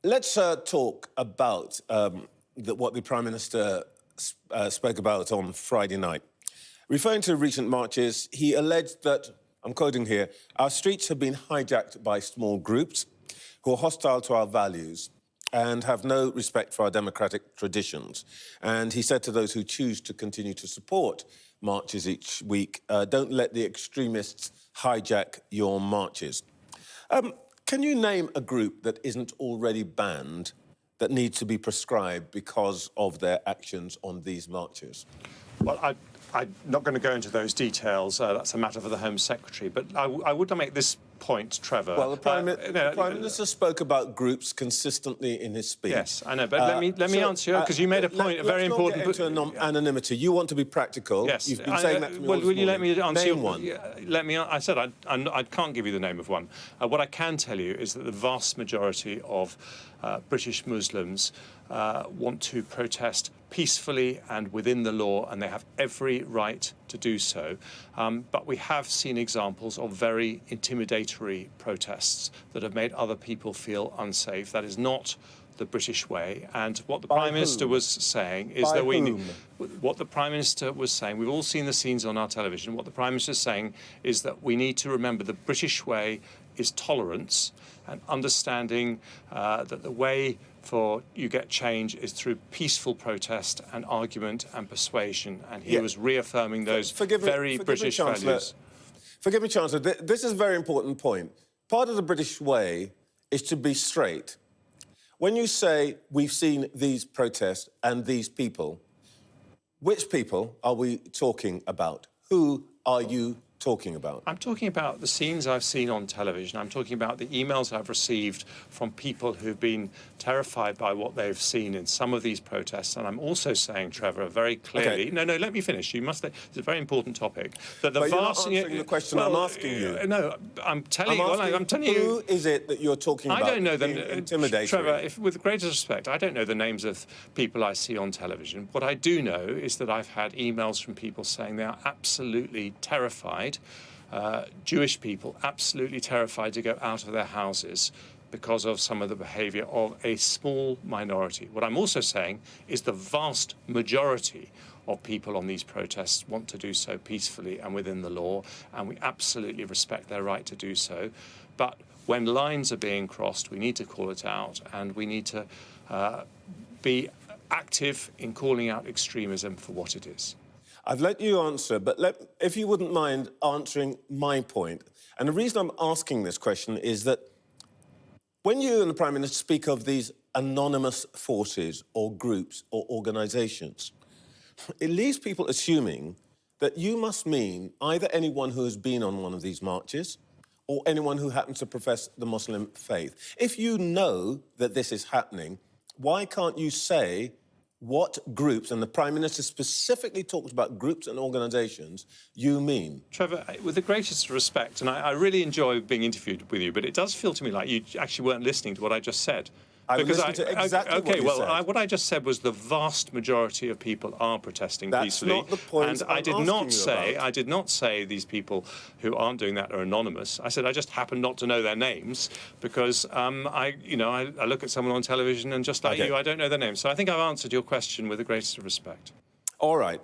Let's talk about what the Prime Minister spoke about on Friday night. Referring to recent marches, he alleged that, I'm quoting here, our streets have been hijacked by small groups who are hostile to our values and have no respect for our democratic traditions. And he said to those who choose to continue to support marches each week, don't let the extremists hijack your marches. Can you name a group that isn't already banned that needs to be proscribed because of their actions on these marches? Well, I'm not going to go into those details. That's a matter for the Home Secretary. But I would make this point, Trevor. Well, the Prime Minister spoke about groups consistently in his speech. Yes, I know, but let me answer you, because you made a point, a very important... Let's not get into anonymity. You want to be practical. Yes. You've been saying that to me all this will you let me answer Name one. I said I can't give you the name of one. What I can tell you is that the vast majority of British Muslims want to protest peacefully and within the law, and they have every right to do so. But we have seen examples of very intimidatory protests that have made other people feel unsafe. That is not the British way. And what the Prime Minister was saying is that what the Prime Minister was saying, we've all seen the scenes on our television, what the Prime Minister is saying is that we need to remember the British way is tolerance and understanding that the way for you get change is through peaceful protest and argument and persuasion. And he was reaffirming those very British values. Forgive me, Chancellor, this is a very important point. Part of the British way is to be straight. When you say we've seen these protests and these people, which people are we talking about? Who are you talking about? I'm talking about the scenes I've seen on television. I'm talking about the emails I've received from people who've been terrified by what they've seen in some of these protests. And I'm also saying, Trevor, very clearly... Okay. No, let me finish. You must... It's a very important topic. That the but you're not answering the question I'm asking you. No, I'm telling you... Who is it that you're talking about? I don't know the... Intimidating. Trevor, with the greatest respect, I don't know the names of people I see on television. What I do know is that I've had emails from people saying they are absolutely terrified, Jewish people absolutely terrified to go out of their houses because of some of the behaviour of a small minority. What I'm also saying is the vast majority of people on these protests want to do so peacefully and within the law, and we absolutely respect their right to do so. But when lines are being crossed, we need to call it out, and we need to be active in calling out extremism for what it is. I've let you answer, but if you wouldn't mind answering my point. And the reason I'm asking this question is that when you and the Prime Minister speak of these anonymous forces or groups or organisations, it leaves people assuming that you must mean either anyone who has been on one of these marches or anyone who happens to profess the Muslim faith. If you know that this is happening, why can't you say what groups, and the Prime Minister specifically talked about groups and organisations, you mean? Trevor, with the greatest respect, and I really enjoy being interviewed with you, but it does feel to me like you actually weren't listening to what I just said. I listened to exactly what you said. What I just said was the vast majority of people are protesting peacefully. That's not the point. And I did not say these people who aren't doing that are anonymous. I said I just happen not to know their names because I look at someone on television and just like you, I don't know their names. So I think I've answered your question with the greatest respect. All right.